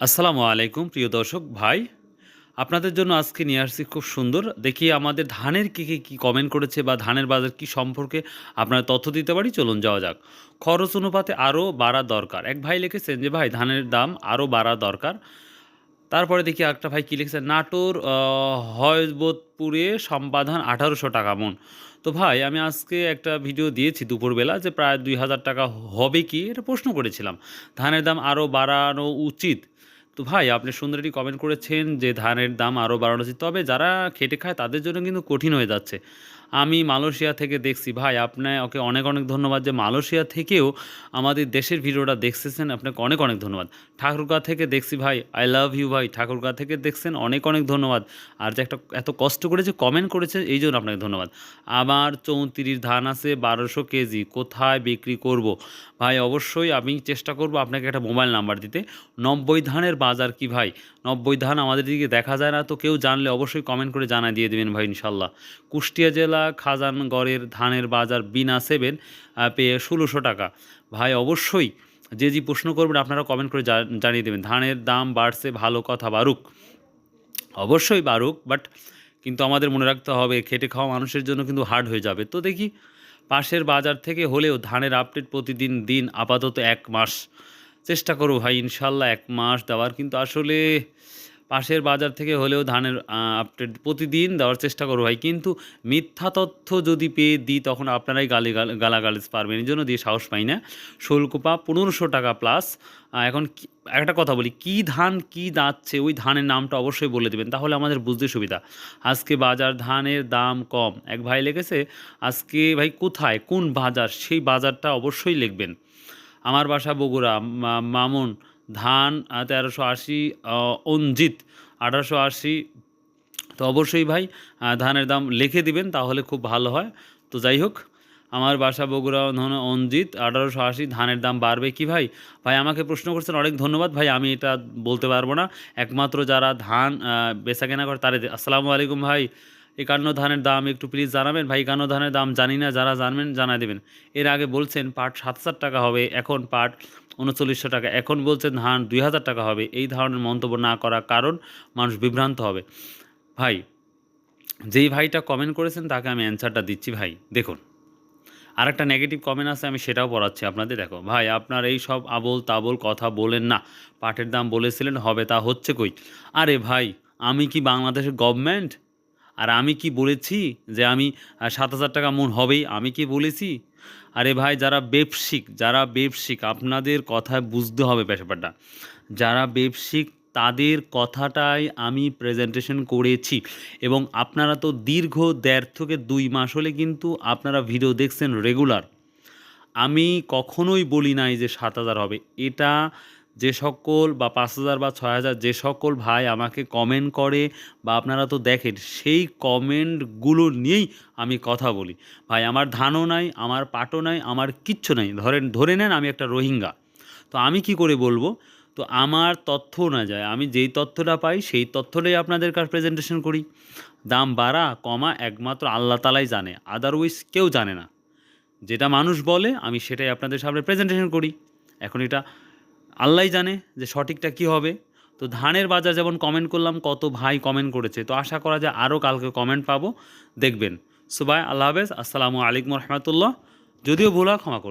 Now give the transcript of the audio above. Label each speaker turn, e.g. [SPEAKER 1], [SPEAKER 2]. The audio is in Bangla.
[SPEAKER 1] আসসালামু আলাইকুম প্রিয় দর্শক ভাই, আপনাদের জন্য আজকে নিয়ে আসছি খুব সুন্দর। দেখি আমাদের ধানের কি কমেন্ট করেছে বা ধানের বাজার কি সম্পর্কে আপনারা তথ্য দিতে পারি। চলুন যাওয়া যাক। খরচ অনুপাতে আরও বাড়া দরকার। এক ভাই লিখেছেন যে ভাই ধানের দাম আরও বাড়া দরকার। তারপরে দেখি আরেকটা ভাই কি লিখেছেন, নাটোর হযরতপুরে সম্পাধান ১৮০০ টাকা মন। তো ভাই আমি আজকে একটা ভিডিও দিয়েছি দুপুরবেলা যে প্রায় ২,০০০ টাকা হবে কি? এটা প্রশ্ন করেছিলাম। ধানের দাম আরও বাড়ানো উচিত। তো ভাই আপনি সুন্দর একটি কমেন্ট করেছেন যে ধানের দাম আরও বাড়ানো উচিত। তবে যারা খেটে খায় তাদের জন্য কিন্তু কঠিন হয়ে যাচ্ছে। আমি মালয়েশিয়া থেকে দেখছি ভাই, ওকে অনেক, অনেক ধন্যবাদ যে মালয়েশিয়া থেকেও আমাদের দেশের ভিডিওটা দেখতেছেন। আপনাকে অনেক, অনেক ধন্যবাদ। ঠাকুরগাঁ থেকে দেখছি ভাই, আই লাভ ইউ ভাই। ঠাকুরগাঁ থেকে দেখছেন, অনেক, অনেক ধন্যবাদ। আর যে একটা এত কষ্ট করে যে কমেন্ট করেছে এইজন্য আপনাকে ধন্যবাদ। আমার ৩৪ ধান আছে ১২০০ কেজি, কোথায় বিক্রি করব? ভাই অবশ্যই আমি চেষ্টা করব আপনাকে একটা মোবাইল নাম্বার দিতে। ৯০ ধানের বাজার কি ভাই? ৯০ ধান আমাদের দিকে দেখা যায় না, তো কেউ জানলে অবশ্যই কমেন্ট করে জানায় দিয়ে দিবেন ভাই ইনশাল্লাহ। কুষ্টিয়া জেলা খাজানগড়ের ধানের বাজার বিনা সেভেন পেয়ে ১৬০০ টাকা। ভাই অবশ্যই যে প্রশ্ন করবেন আপনারা কমেন্ট করে জানিয়ে দেবেন। ধানের দাম বাড়ছে, ভালো কথা, বাড়ুক। অবশ্যই বাড়ুক, বাট কিন্তু আমাদের মনে রাখতে হবে খেটে খাওয়া মানুষের জন্য কিন্তু হার্ড হয়ে যাবে। তো দেখি পাশের বাজার থেকে হলেও ধানের আপডেট প্রতিদিন দিন, আপাতত ১ মাস চেষ্টা করব ভাই ইনশাল্লাহ ১ মাস দেওয়ার। কিন্তু আসলে পাশের বাজার থেকে হলেও ধানের আপডেট প্রতিদিন দেওয়ার চেষ্টা করব ভাই। কিন্তু মিথ্যা তথ্য যদি পেয়ে দিই তখন আপনারাই গালাগালিজ পারবেন। এই জন্য দিয়ে সাহস পাই না। শোলকোপা ১৫০০ টাকা প্লাস। এখন একটা কথা বলি, কী ধান কী যাচ্ছে ওই ধানের নামটা অবশ্যই বলে দেবেন, তাহলে আমাদের বুঝতে সুবিধা। আজকে বাজার ধানের দাম কম। এক ভাই লিখেছে আজকে ভাই কোথায় কোন বাজার, সেই বাজারটা অবশ্যই লিখবেন। আমার বাসা বগুড়া, মামুন ধান ১৩৮০, অঞ্জিত ১৮৮০। তো অবশ্যই ভাই ধানের দাম লিখে দিবেন, তাহলে খুব ভালো হয়। তো যাই হোক, আমার বাসা বগুড়া, অঞ্জিত ১৮৮০। ধানের দাম বাড়বে কি ভাই? ভাই আমাকে প্রশ্ন করছেন, অনেক ধন্যবাদ ভাই। আমি এটা বলতে পারবো না, একমাত্র যারা ধান বেচা কেনা করে তাদের। আসসালামু আলাইকুম ভাই, ৫১ ধানের দাম একটু প্লিজ জানাবেন ভাই। ৫১ ধানের দাম জানি না, যারা জানবেন জানাই দেবেন। এর আগে বলছেন পাট ৭০০০ টাকা হবে, এখন পাট ৩৯০০ টাকা, এখন বলছেন ধান ২,০০০ টাকা হবে। এই ধরনের মন্তব্য না করার কারণ মানুষ বিভ্রান্ত হবে। ভাই যেই ভাইটা কমেন্ট করেছেন তাকে আমি অ্যান্সারটা দিচ্ছি ভাই। দেখুন, আরেকটা নেগেটিভ কমেন্ট আছে, আমি সেটাও পড়াচ্ছি আপনাদের। দেখো ভাই, আপনার এই সব আবোল তাবোল কথা বলেন না। পাটের দাম বলেছিলেন হবে, তা হচ্ছে কই? আরে ভাই, আমি কি বাংলাদেশের গভর্নমেন্ট? আর আমি কি বলেছি যে আমি ৭,০০০ টাকা মন হবেই? আমি কি বলেছি? আরে ভাই, যারা ব্যবসায়িক আপনাদের কথায় বুঝতে হবে ব্যাপারটা। যারা ব্যবসায়িক তাদের কথাটাই আমি প্রেজেন্টেশন করেছি। এবং আপনারা তো দীর্ঘ ১.৫ থেকে ২ মাস হলে কিন্তু আপনারা ভিডিও দেখছেন রেগুলার। আমি কখনোই বলি নাই যে ৭,০০০ হবে। এটা যে সকল বা ৫,০০০ বা ৬,০০০ যে সকল ভাই আমাকে কমেন্ট করে বা আপনারা তো দেখেন, সেই কমেন্টগুলো নিয়েই আমি কথা বলি। ভাই আমার ধানও নাই, আমার পাটও নাই, আমার কিচ্ছু নাই। ধরে নেন আমি একটা রোহিঙ্গা। তো আমি কি করে বলবো? তো আমার তথ্য অনুযায়ী আমি যেই তথ্যটা পাই সেই তথ্যটাই আপনাদের কাছে প্রেজেন্টেশন করি। দাম বাড়া কমা একমাত্র আল্লাহ তাআলাই জানে। আদারওয়াইজ কেউ জানে না। যেটা মানুষ বলে আমি সেটাই আপনাদের সামনে প্রেজেন্টেশন করি। এখন এটা আল্লাহই জানে যে সঠিকটা কী হবে। তো ধানের বাজার যেমন কমেন্ট করলাম, কত ভাই কমেন্ট করেছে। তো আশা করা যায় আরও কালকে কমেন্ট পাবো, দেখবেন। সো বাই, আল্লাহ হাফেজ, আসসালামু আলাইকুম রহমতুল্লাহ। যদিও ভুল হয় ক্ষমা করুন।